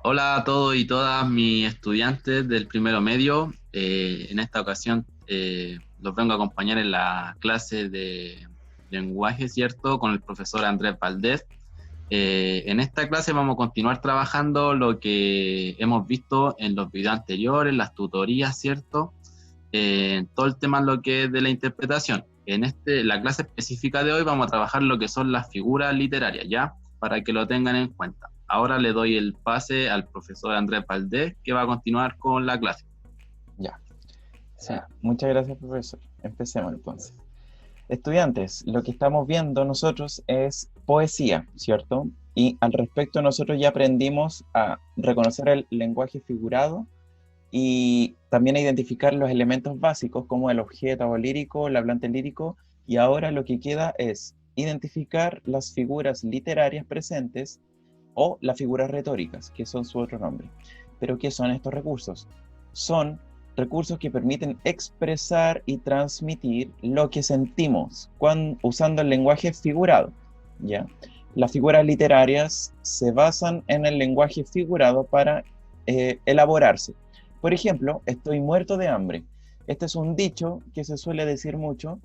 Hola a todos y todas mis estudiantes del primero medio. En esta ocasión los vengo a acompañar en la clase de lenguaje, ¿cierto? Con el profesor Andrés Valdés. En esta clase vamos a continuar trabajando lo que hemos visto en los videos anteriores, las tutorías, ¿cierto? Todo el tema lo que es de la interpretación. La clase específica de hoy vamos a trabajar lo que son las figuras literarias, ¿ya? Para que lo tengan en cuenta. Ahora le doy el pase al profesor Andrés Valdés, que va a continuar con la clase. Ya, sí, muchas gracias, profesor. Empecemos entonces. Estudiantes, lo que estamos viendo nosotros es poesía, ¿cierto? Y al respecto nosotros ya aprendimos a reconocer el lenguaje figurado y también a identificar los elementos básicos como el objeto lírico, el hablante lírico, y ahora lo que queda es identificar las figuras literarias presentes o las figuras retóricas, que son su otro nombre. Pero ¿qué son estos recursos? Son recursos que permiten expresar y transmitir lo que sentimos usando el lenguaje figurado, ¿ya? Las figuras literarias se basan en el lenguaje figurado para elaborarse. Por ejemplo, estoy muerto de hambre. Este es un dicho que se suele decir mucho,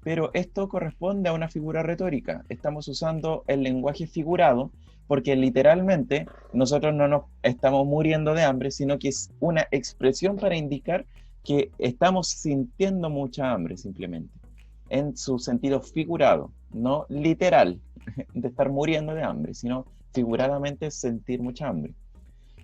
pero esto corresponde a una figura retórica. Estamos usando el lenguaje figurado porque literalmente nosotros no nos estamos muriendo de hambre, sino que es una expresión para indicar que estamos sintiendo mucha hambre simplemente, en su sentido figurado, no literal de estar muriendo de hambre, sino figuradamente sentir mucha hambre.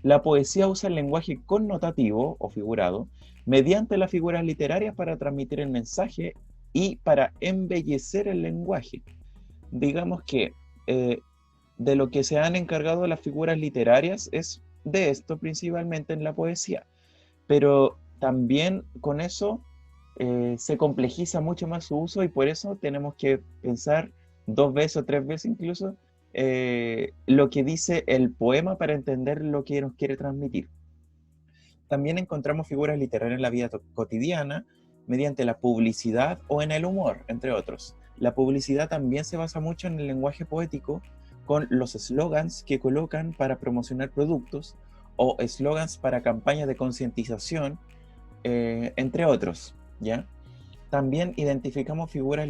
La poesía usa el lenguaje connotativo o figurado mediante las figuras literarias para transmitir el mensaje y para embellecer el lenguaje. Digamos que de lo que se han encargado las figuras literarias es de esto principalmente en la poesía, pero también con eso se complejiza mucho más su uso y por eso tenemos que pensar dos veces o tres veces incluso lo que dice el poema para entender lo que nos quiere transmitir. También encontramos figuras literarias en la vida cotidiana mediante la publicidad o en el humor, entre otros. La publicidad también se basa mucho en el lenguaje poético con los eslogans que colocan para promocionar productos o eslogans para campañas de concientización, entre otros, ¿ya? También identificamos figuras,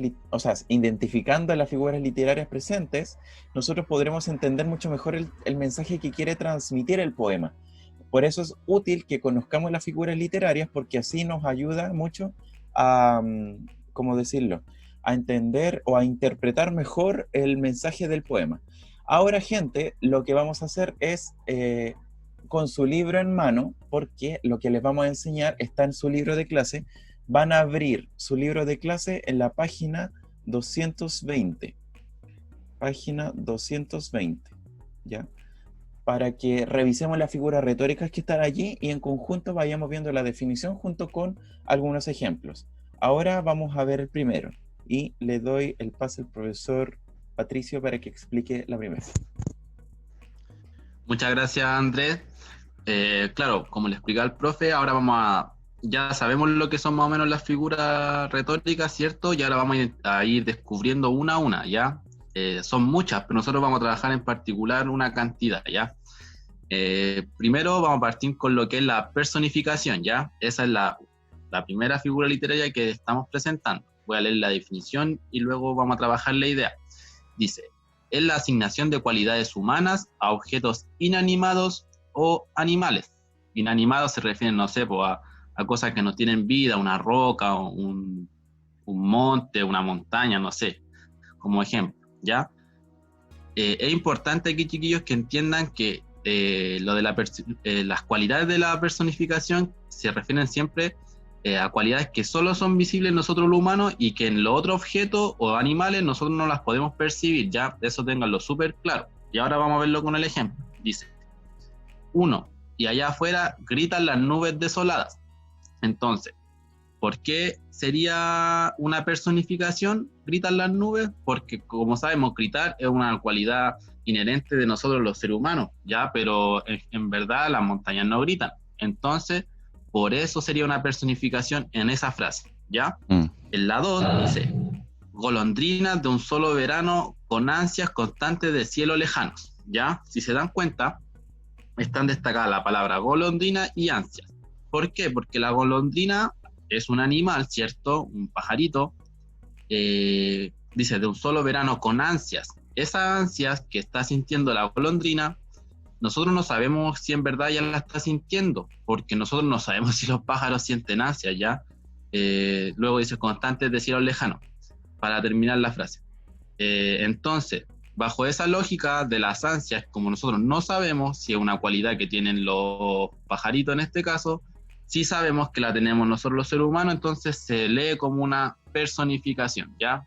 identificando las figuras literarias presentes, nosotros podremos entender mucho mejor el mensaje que quiere transmitir el poema. Por eso es útil que conozcamos las figuras literarias porque así nos ayuda mucho a, ¿cómo decirlo?, a entender o a interpretar mejor el mensaje del poema. Ahora, gente, lo que vamos a hacer es, con su libro en mano, porque lo que les vamos a enseñar está en su libro de clase, van a abrir su libro de clase en la página 220. Página 220, ¿ya? Para que revisemos las figuras retóricas que están allí y en conjunto vayamos viendo la definición junto con algunos ejemplos. Ahora vamos a ver el primero y le doy el pase al profesor Patricio para que explique la primera. Muchas gracias, Andrés. Claro, como le explicaba el profe, ya sabemos lo que son más o menos las figuras retóricas, ¿cierto? Y ahora vamos a ir descubriendo una a una, ¿ya? Son muchas, pero nosotros vamos a trabajar en particular una cantidad, ¿ya? Primero vamos a partir con lo que es la personificación, ¿ya? Esa es la primera figura literaria que estamos presentando. Voy a leer la definición y luego vamos a trabajar la idea. Dice, es la asignación de cualidades humanas a objetos inanimados o animales. Inanimados se refieren, no sé, a cosas que no tienen vida, una roca, un monte, una montaña, no sé, como ejemplo, ¿ya? Es importante aquí, chiquillos, que entiendan que las cualidades de la personificación se refieren siempre a cualidades que solo son visibles nosotros los humanos y que en los otros objetos o animales nosotros no las podemos percibir, ya, eso ténganlo súper claro. Y ahora vamos a verlo con el ejemplo. Dice, 1. Y allá afuera gritan las nubes desoladas. Entonces, ¿por qué sería una personificación? ¿Gritan las nubes? Porque, como sabemos, gritar es una cualidad inherente de nosotros los seres humanos, ¿ya? Pero en verdad las montañas no gritan. Entonces, por eso sería una personificación en esa frase, ¿ya? En la 2 dice, golondrinas de un solo verano con ansias constantes de cielos lejanos, ¿ya? Si se dan cuenta, están destacadas la palabra golondrina y ansias. ¿Por qué? Porque la golondrina es un animal, ¿cierto? Un pajarito, dice, de un solo verano con ansias. Esas ansias que está sintiendo la golondrina, nosotros no sabemos si en verdad ya la está sintiendo, porque nosotros no sabemos si los pájaros sienten ansias, ¿ya? Luego dice constantes de cielo lejano, para terminar la frase. Entonces, bajo esa lógica de las ansias, como nosotros no sabemos si es una cualidad que tienen los pajaritos en este caso, sí sabemos que la tenemos nosotros los seres humanos, entonces se lee como una personificación, ¿ya?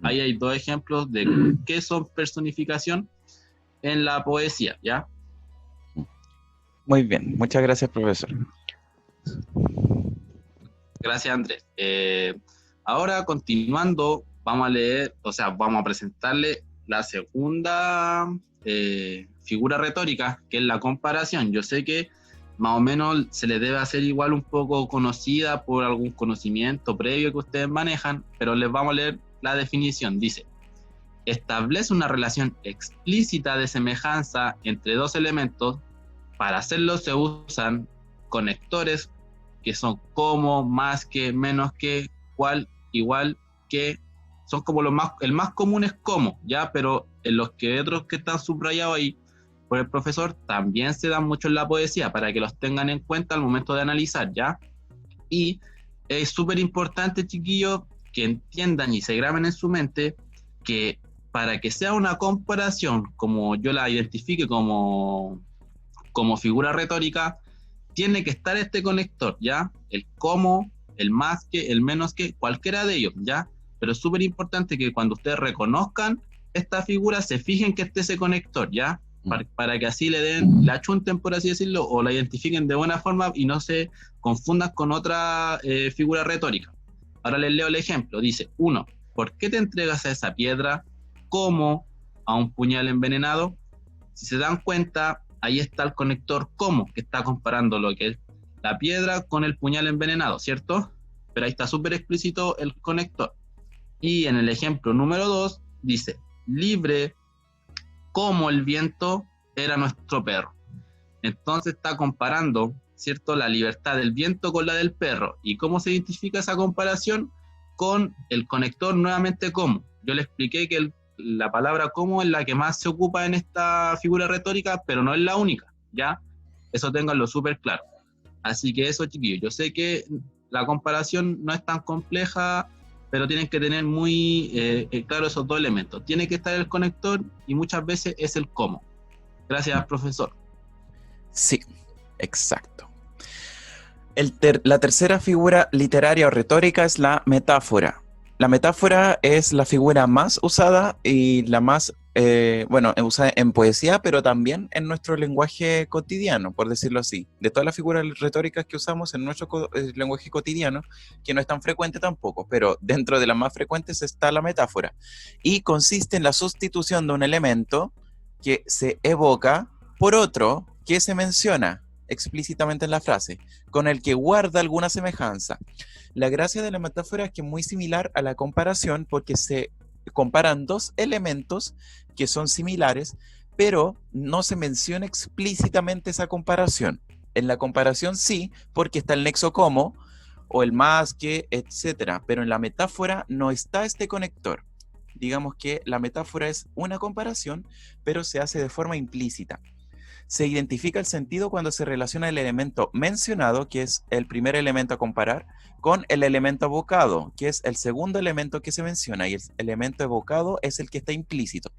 Ahí hay dos ejemplos de qué son personificación en la poesía, ¿ya? Muy bien, muchas gracias, profesor. Gracias, Andrés. Ahora, continuando, vamos a leer, o sea, vamos a presentarle la segunda figura retórica, que es la comparación. Yo sé que más o menos se le debe hacer igual un poco conocida por algún conocimiento previo que ustedes manejan, pero les vamos a leer la definición. Dice, establece una relación explícita de semejanza entre dos elementos. Para hacerlo se usan conectores que son como, más que, menos que, cual, igual que, son como el más común es como, ¿ya? Pero en los que otros que están subrayados ahí por el profesor también se dan mucho en la poesía, para que los tengan en cuenta al momento de analizar, ¿ya? Y es súper importante, chiquillos, que entiendan y se graben en su mente que para que sea una comparación, como yo la identifique como figura retórica, tiene que estar este conector, ¿ya? El como, el más que, el menos que, cualquiera de ellos, ¿ya? Pero es súper importante que cuando ustedes reconozcan esta figura, se fijen que esté ese conector, ¿ya? Para que así le den, la chunten, por así decirlo, o la identifiquen de buena forma y no se confundan con otra figura retórica. Ahora les leo el ejemplo. Dice, 1. ¿Por qué te entregas a esa piedra como a un puñal envenenado? Si se dan cuenta, ahí está el conector como, que está comparando lo que es la piedra con el puñal envenenado, ¿cierto? Pero ahí está súper explícito el conector. Y en el ejemplo número 2 dice, libre como el viento era nuestro perro. Entonces está comparando, ¿cierto?, la libertad del viento con la del perro. ¿Y cómo se identifica esa comparación? Con el conector nuevamente como. Yo le expliqué que la palabra como es la que más se ocupa en esta figura retórica, pero no es la única, ¿ya? Eso ténganlo súper claro. Así que eso, chiquillos, yo sé que la comparación no es tan compleja, pero tienen que tener muy claro esos dos elementos. Tiene que estar el conector y muchas veces es el cómo. Gracias, profesor. Sí, exacto. La tercera figura literaria o retórica es la metáfora. La metáfora es la figura más usada y la más, usada en poesía, pero también en nuestro lenguaje cotidiano, por decirlo así. De todas las figuras retóricas que usamos en nuestro lenguaje cotidiano, que no es tan frecuente tampoco, pero dentro de las más frecuentes está la metáfora. Y consiste en la sustitución de un elemento que se evoca por otro que se menciona explícitamente en la frase, con el que guarda alguna semejanza. La gracia de la metáfora es que es muy similar a la comparación porque se comparan dos elementos que son similares, pero no se menciona explícitamente esa comparación. En la comparación sí, porque está el nexo como, o el más que, etcétera, pero en la metáfora no está este conector. Digamos que la metáfora es una comparación, pero se hace de forma implícita. Se identifica el sentido cuando se relaciona el elemento mencionado, que es el primer elemento a comparar, con el elemento evocado, que es el segundo elemento que se menciona, y el elemento evocado es el que está implícito.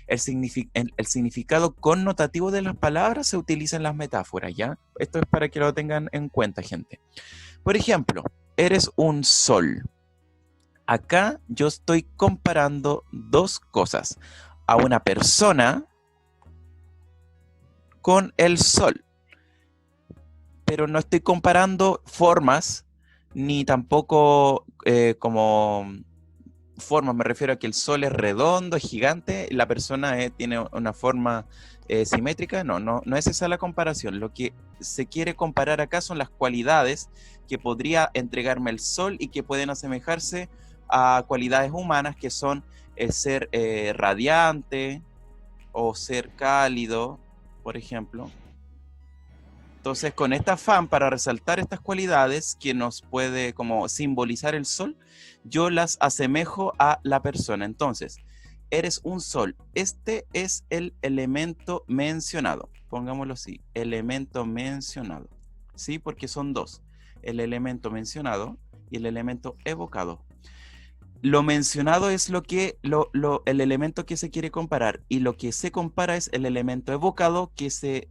El significado connotativo de las palabras se utiliza en las metáforas, ¿ya? Esto es para que lo tengan en cuenta, gente. Por ejemplo, eres un sol. Acá yo estoy comparando dos cosas. A una persona con el sol, pero no estoy comparando formas, ni tampoco como formas, me refiero a que el sol es redondo, es gigante, la persona tiene una forma simétrica, no es esa la comparación. Lo que se quiere comparar acá son las cualidades que podría entregarme el sol y que pueden asemejarse a cualidades humanas que son ser radiante o ser cálido, por ejemplo, Entonces, con este afán para resaltar estas cualidades que nos puede como simbolizar el sol, yo las asemejo a la persona. Entonces, eres un sol. Este es el elemento mencionado. Pongámoslo así, elemento mencionado. ¿Sí? Porque son dos. El elemento mencionado y el elemento evocado. Lo mencionado es el elemento que se quiere comparar, y lo que se compara es el elemento evocado que se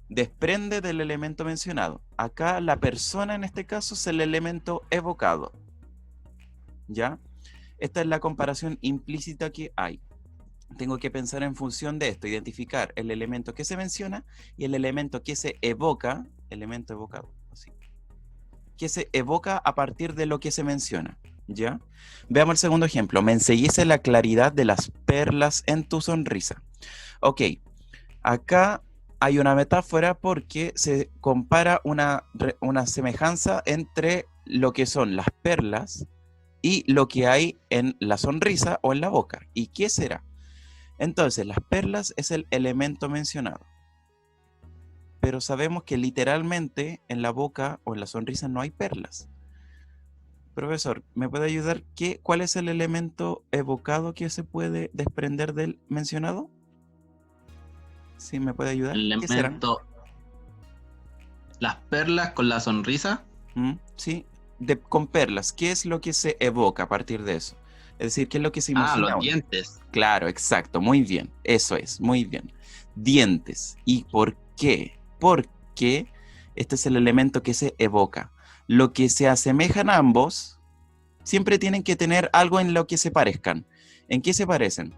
desprende del elemento mencionado. Acá la persona en este caso es el elemento evocado. ¿Ya? Esta es la comparación implícita que hay. Tengo que pensar en función de esto, identificar el elemento que se menciona y el elemento que se evoca, elemento evocado, así, que se evoca a partir de lo que se menciona. ¿Ya? Veamos el segundo ejemplo. Me enseguece la claridad de las perlas en tu sonrisa. Ok, acá hay una metáfora porque se compara una semejanza entre lo que son las perlas y lo que hay en la sonrisa o en la boca. ¿Y qué será? Entonces, las perlas es el elemento mencionado. Pero sabemos que literalmente en la boca o en la sonrisa no hay perlas. Profesor, ¿me puede ayudar? ¿Cuál es el elemento evocado que se puede desprender del mencionado? ¿Sí me puede ayudar? El ¿Qué serán? elemento, las perlas con la sonrisa. Sí, con perlas. ¿Qué es lo que se evoca a partir de eso? Es decir, ¿qué es lo que se imagina Los uno? dientes. Claro, exacto, muy bien. Eso es, muy bien. Dientes. ¿Y por qué? Porque este es el elemento que se evoca. Lo que se asemejan a ambos siempre tienen que tener algo en lo que se parezcan. ¿En qué se parecen?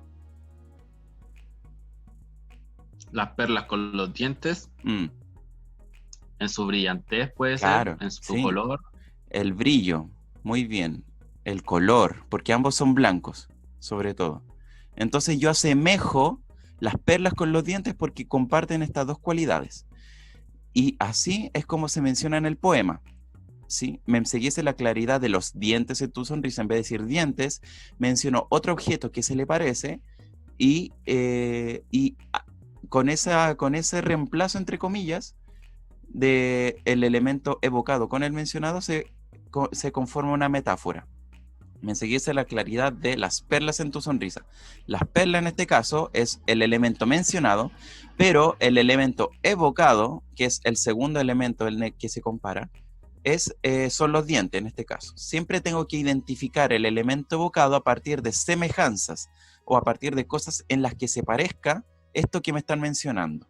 Las perlas con los dientes. En su brillantez puede Claro, ser, en su sí. color. El brillo, muy bien. El color, porque ambos son blancos, sobre todo. Entonces yo asemejo las perlas con los dientes porque comparten estas dos cualidades. Y así es como se menciona en el poema. ¿Sí? Me enseguece la claridad de los dientes en tu sonrisa. En vez de decir dientes, menciono otro objeto que se le parece y con ese reemplazo, entre comillas, del elemento evocado con el mencionado, se conforma una metáfora. Me enseguece la claridad de las perlas en tu sonrisa. Las perlas en este caso es el elemento mencionado, pero el elemento evocado, que es el segundo elemento en el que se compara, son los dientes en este caso. Siempre tengo que identificar el elemento evocado a partir de semejanzas o a partir de cosas en las que se parezca esto que me están mencionando.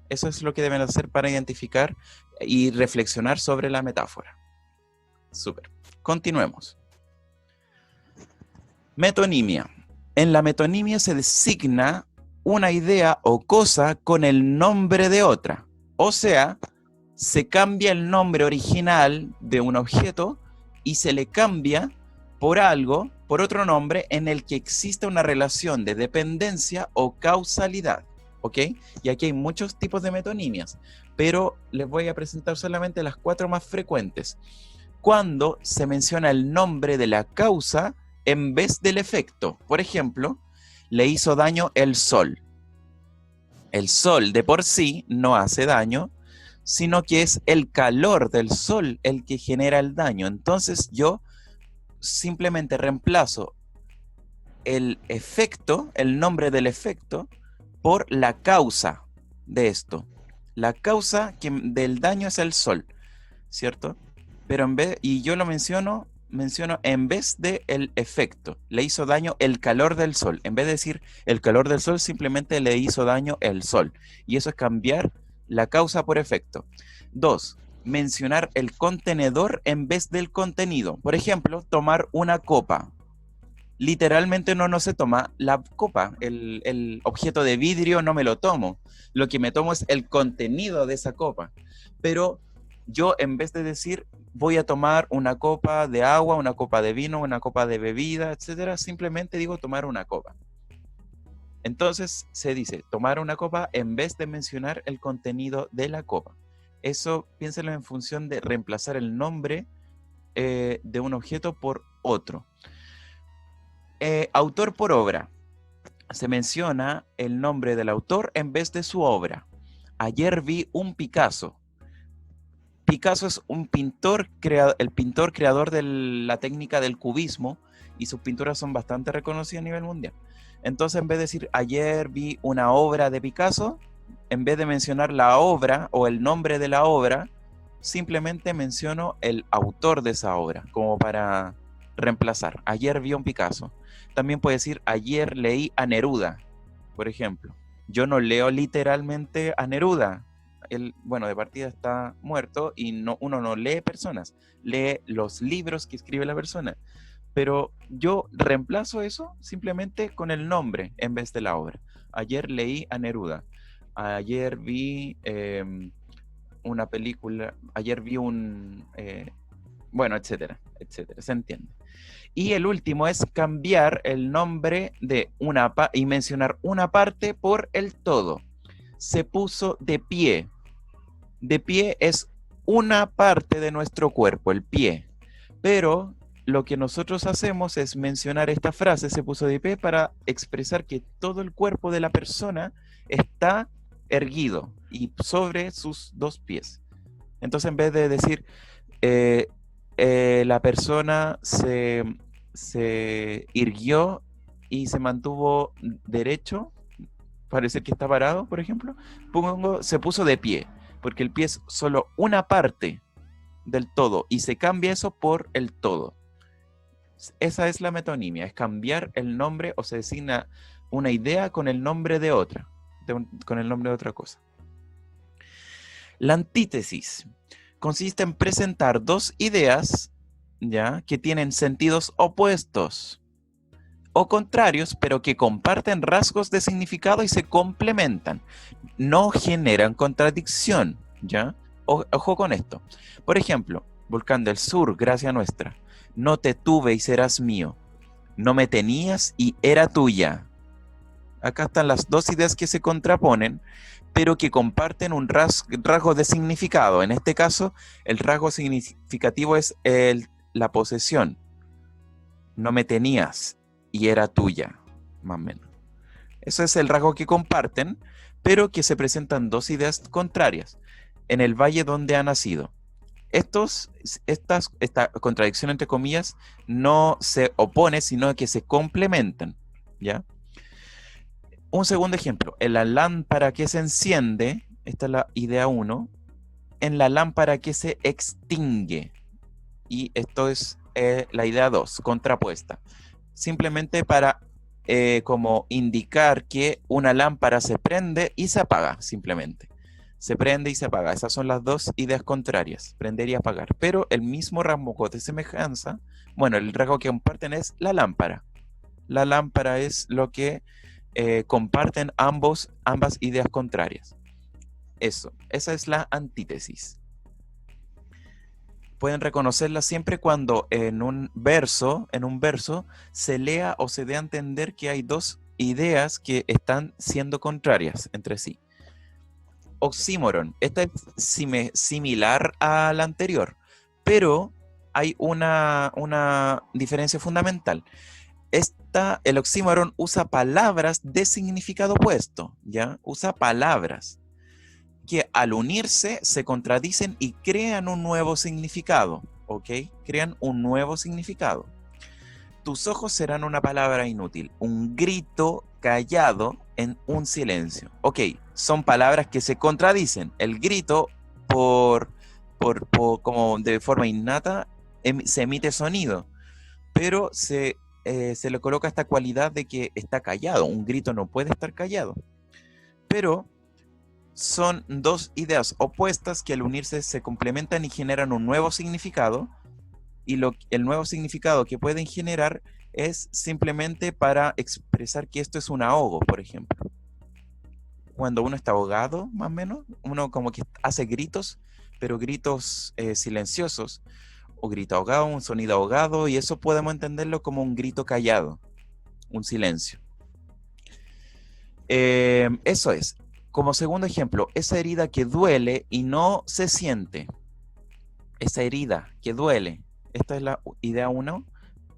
Eso es lo que deben hacer para identificar y reflexionar sobre la metáfora. Súper. Continuemos. Metonimia. En la metonimia se designa una idea o cosa con el nombre de otra. O sea, se cambia el nombre original de un objeto y se le cambia por otro nombre en el que existe una relación de dependencia o causalidad. ¿Ok? Y aquí hay muchos tipos de metonimias, pero les voy a presentar solamente las 4 más frecuentes. Cuando se menciona el nombre de la causa en vez del efecto. Por ejemplo, le hizo daño el sol. El sol de por sí no hace daño, sino que es el calor del sol el que genera el daño. Entonces yo simplemente reemplazo el efecto, el nombre del efecto, por la causa de esto. La causa del daño es el sol, ¿cierto? Pero y yo lo menciono en vez de el efecto. Le hizo daño el calor del sol. En vez de decir el calor del sol, simplemente le hizo daño el sol. Y eso es cambiar la causa por efecto. 2. Mencionar el contenedor en vez del contenido. Por ejemplo, tomar una copa. Literalmente no se toma la copa, el objeto de vidrio no me lo tomo. Lo que me tomo es el contenido de esa copa. Pero yo, en vez de decir voy a tomar una copa de agua, una copa de vino, una copa de bebida, etcétera, simplemente digo tomar una copa. Entonces se dice tomar una copa en vez de mencionar el contenido de la copa. Eso piénselo en función de reemplazar el nombre de un objeto por otro. Autor por obra. se menciona el nombre del autor en vez de su obra. Ayer vi un Picasso. Picasso es un pintor, el pintor creador de la técnica del cubismo, y sus pinturas son bastante reconocidas a nivel mundial. Entonces, en vez de decir ayer vi una obra de Picasso, en vez de mencionar la obra o el nombre de la obra, simplemente menciono el autor de esa obra, como para reemplazar. Ayer vi un Picasso. También puede decir ayer leí a Neruda, por ejemplo. Yo no leo literalmente a Neruda. Él, bueno, de partida está muerto y no, uno no lee personas, lee los libros que escribe la persona. Pero yo reemplazo eso simplemente con el nombre en vez de la obra. Ayer leí a Neruda. Ayer vi una película. Ayer vi un... bueno, etcétera, etcétera. Se entiende. Y el último es cambiar el nombre de y mencionar una parte por el todo. Se puso de pie. De pie es una parte de nuestro cuerpo, el pie. Pero lo que nosotros hacemos es mencionar esta frase, se puso de pie, para expresar que todo el cuerpo de la persona está erguido y sobre sus dos pies. Entonces, en vez de decir la persona se irguió y se mantuvo derecho, parece que está parado, por ejemplo, pongo se puso de pie, porque el pie es solo una parte del todo y se cambia eso por el todo. Esa es la metonimia, es cambiar el nombre, o se designa una idea con el nombre de otra, con el nombre de otra cosa. La antítesis consiste en presentar dos ideas, ¿ya?, que tienen sentidos opuestos o contrarios, pero que comparten rasgos de significado y se complementan. No generan contradicción, ¿ya? Ojo con esto. Por ejemplo, Volcán del Sur, gracia nuestra. No te tuve y serás mío. No me tenías y era tuya. Acá están las dos ideas que se contraponen, pero que comparten un rasgo de significado. En este caso, el rasgo significativo es la posesión. No me tenías y era tuya, más o menos. Eso es el rasgo que comparten, pero que se presentan dos ideas contrarias en el valle donde ha nacido. Esta contradicción, entre comillas, no se opone, sino que se complementan, ¿ya? Un segundo ejemplo, en la lámpara que se enciende, esta es la idea 1, en la lámpara que se extingue. Y esto es la idea 2, contrapuesta. Simplemente para como indicar que una lámpara se prende y se apaga, simplemente. Se prende y se apaga. Esas son las dos ideas contrarias, prender y apagar. Pero el mismo rasgo de semejanza, bueno, el rasgo que comparten es la lámpara. La lámpara es lo que comparten ambas ideas contrarias. Esa es la antítesis. Pueden reconocerla siempre cuando en un verso se lea o se dé a entender que hay dos ideas que están siendo contrarias entre sí. Oxímoron, esta es similar a la anterior, pero hay una diferencia fundamental. El oxímoron usa palabras de significado opuesto, ¿ya? Usa palabras que al unirse se contradicen y crean un nuevo significado, ¿ok? Crean un nuevo significado. Tus ojos serán una palabra inútil, un grito callado en un silencio. Ok, son palabras que se contradicen. El grito, como de forma innata, se emite sonido, pero se le coloca esta cualidad de que está callado. Un grito no puede estar callado. Pero son dos ideas opuestas que al unirse se complementan y generan un nuevo significado, y el nuevo significado que pueden generar es simplemente para expresar que esto es un ahogo, por ejemplo. Cuando uno está ahogado, más o menos, uno como que hace gritos, pero gritos silenciosos, o grito ahogado, un sonido ahogado, y eso podemos entenderlo como un grito callado, un silencio. Eso es. Como segundo ejemplo, esa herida que duele y no se siente. Esa herida que duele. Esta es la idea 1.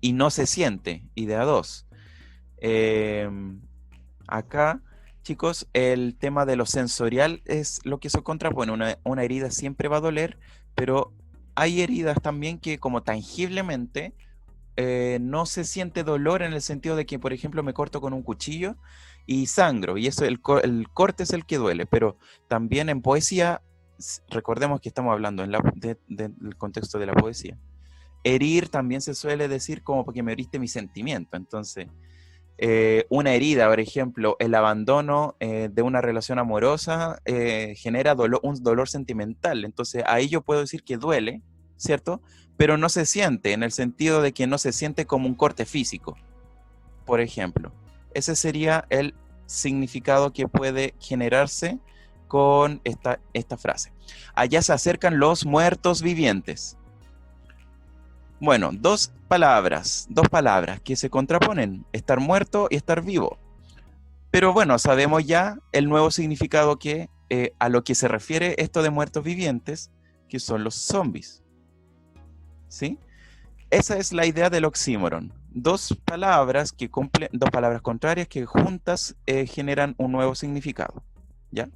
Y no se siente. Idea 2. Acá, chicos, el tema de lo sensorial es lo que se contrapone. Una herida siempre va a doler, pero hay heridas también que como tangiblemente no se siente dolor en el sentido de que, por ejemplo, me corto con un cuchillo y sangro, y eso el corte es el que duele, pero también en poesía, recordemos que estamos hablando del contexto de la poesía. Herir también se suele decir como porque me heriste mi sentimiento, entonces una herida, por ejemplo, el abandono de una relación amorosa genera un dolor sentimental. Entonces, ahí yo puedo decir que duele, ¿cierto? Pero no se siente, en el sentido de que no se siente como un corte físico, por ejemplo. Ese sería el significado que puede generarse con esta frase. Allá se acercan los muertos vivientes. Bueno, dos palabras que se contraponen, estar muerto y estar vivo. Pero bueno, sabemos ya el nuevo significado a lo que se refiere esto de muertos vivientes, que son los zombies. ¿Sí? Esa es la idea del oxímoron. Dos palabras contrarias que juntas generan un nuevo significado. ¿Ya?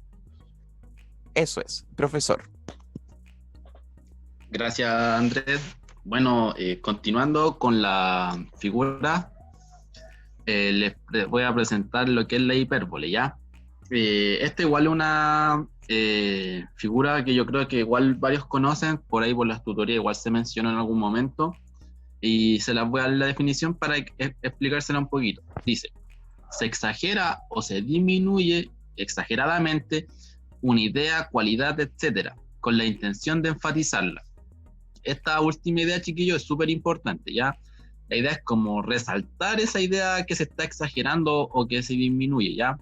Eso es, profesor. Gracias, Andrés. Bueno, continuando con la figura, les voy a presentar lo que es la hipérbole, ¿ya? Esta igual es una figura que yo creo que igual varios conocen, por ahí por las tutorías igual se menciona en algún momento, y se las voy a dar la definición para explicársela un poquito. Dice, se exagera o se disminuye exageradamente una idea, cualidad, etcétera, con la intención de enfatizarla. Esta última idea, chiquillos, es súper importante, ¿ya? La idea es como resaltar esa idea que se está exagerando o que se disminuye, ¿ya?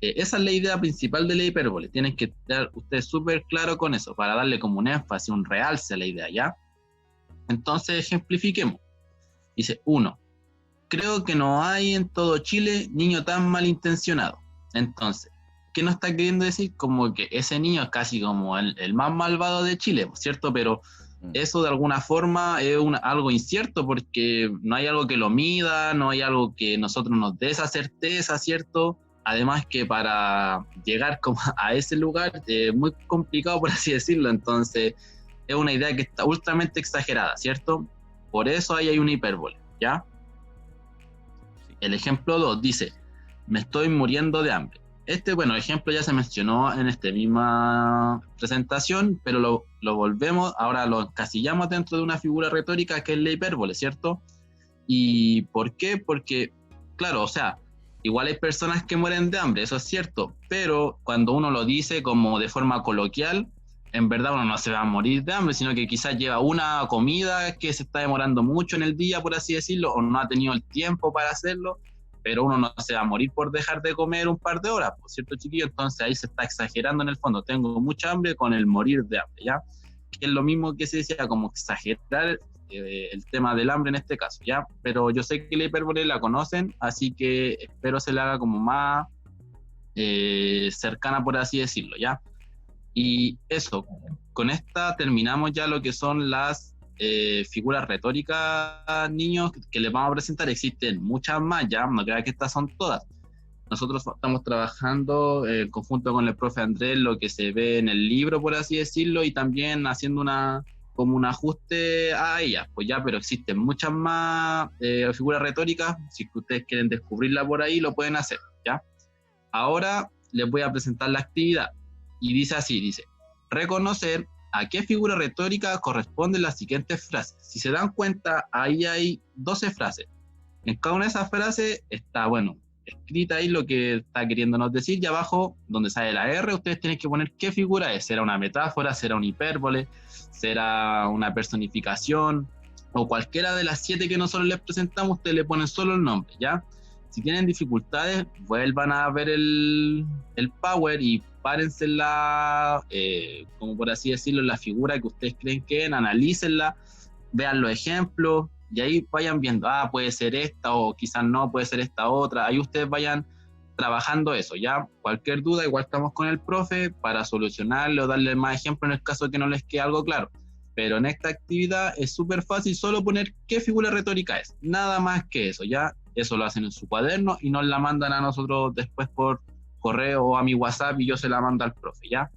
Esa es la idea principal de la hipérbole. Tienen que estar ustedes súper claros con eso para darle como un énfasis, un realce a la idea, ¿ya? Entonces, ejemplifiquemos. Dice, 1. Creo que no hay en todo Chile niño tan malintencionado. Entonces, ¿qué nos está queriendo decir? Como que ese niño es casi como el más malvado de Chile, ¿cierto? Pero eso de alguna forma es algo incierto porque no hay algo que lo mida, no hay algo que nosotros nos dé esa certeza, ¿cierto? Además que para llegar como a ese lugar es muy complicado, por así decirlo, entonces es una idea que está ultramente exagerada, ¿cierto? Por eso ahí hay una hipérbole, ¿ya? El ejemplo 2 dice, me estoy muriendo de hambre. Este, bueno, ejemplo ya se mencionó en esta misma presentación, pero lo volvemos, ahora lo encasillamos dentro de una figura retórica que es la hipérbole, ¿cierto? ¿Y por qué? Porque, claro, o sea, igual hay personas que mueren de hambre, eso es cierto, pero cuando uno lo dice como de forma coloquial, en verdad uno no se va a morir de hambre, sino que quizás lleva una comida que se está demorando mucho en el día, por así decirlo, o no ha tenido el tiempo para hacerlo, pero uno no se va a morir por dejar de comer un par de horas, ¿cierto, chiquillo? Entonces ahí se está exagerando en el fondo, tengo mucha hambre con el morir de hambre, ¿ya? Que es lo mismo que se decía, como exagerar el tema del hambre en este caso, ¿ya? Pero yo sé que la hipérbole la conocen, así que espero se la haga como más cercana, por así decirlo, ¿ya? Y eso, con esta terminamos ya lo que son las figuras retóricas, niños, que les vamos a presentar. Existen muchas más, ya, no crean que estas son todas. Nosotros estamos trabajando en conjunto con el profe Andrés lo que se ve en el libro, por así decirlo, y también haciendo como un ajuste a ellas, pues ya, pero existen muchas más figuras retóricas. Si ustedes quieren descubrirla por ahí, lo pueden hacer, ¿ya? Ahora les voy a presentar la actividad, y dice así, dice, reconocer a qué figura retórica corresponden las siguientes frases. Si se dan cuenta, ahí hay 12 frases. En cada una de esas frases está, bueno, escrita ahí lo que está queriéndonos decir, y abajo, donde sale la R, ustedes tienen que poner qué figura es. ¿Será una metáfora? ¿Será una hipérbole? ¿Será una personificación? O cualquiera de las 7 que nosotros les presentamos, ustedes le ponen solo el nombre, ¿ya? Si tienen dificultades, vuelvan a ver el Power y párense como por así decirlo, la figura que ustedes creen que es, analícenla, vean los ejemplos, y ahí vayan viendo, puede ser esta, o quizás no, puede ser esta otra. Ahí ustedes vayan trabajando eso, ¿ya? Cualquier duda, igual estamos con el profe para solucionarlo o darle más ejemplos en el caso de que no les quede algo claro. Pero en esta actividad es súper fácil solo poner qué figura retórica es, nada más que eso, ¿ya? Eso lo hacen en su cuaderno y nos la mandan a nosotros después por correo o a mi WhatsApp y yo se la mando al profe, ¿ya?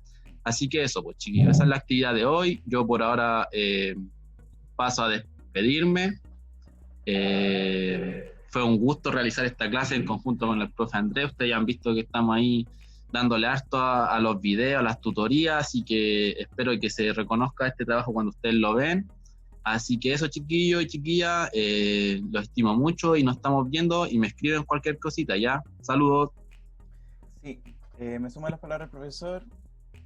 Así que eso, pues chiquillos, esa es la actividad de hoy. Yo por ahora paso a despedirme. Fue un gusto realizar esta clase en conjunto con el profe Andrés. Ustedes ya han visto que estamos ahí dándole harto a los videos, a las tutorías, así que espero que se reconozca este trabajo cuando ustedes lo ven. Así que eso, chiquillos y chiquillas, los estimo mucho y nos estamos viendo y me escriben cualquier cosita, ¿ya? Saludos. Sí, me sumo a las palabras del profesor.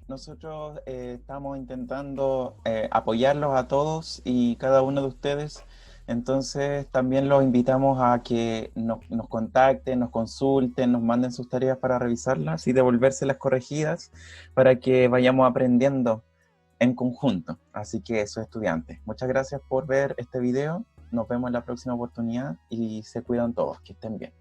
Nosotros estamos intentando apoyarlos a todos y cada uno de ustedes. Entonces también los invitamos a que nos contacten, nos consulten, nos manden sus tareas para revisarlas y devolvérselas corregidas para que vayamos aprendiendo en conjunto. Así que eso, estudiantes. Muchas gracias por ver este video. Nos vemos en la próxima oportunidad y se cuidan todos. Que estén bien.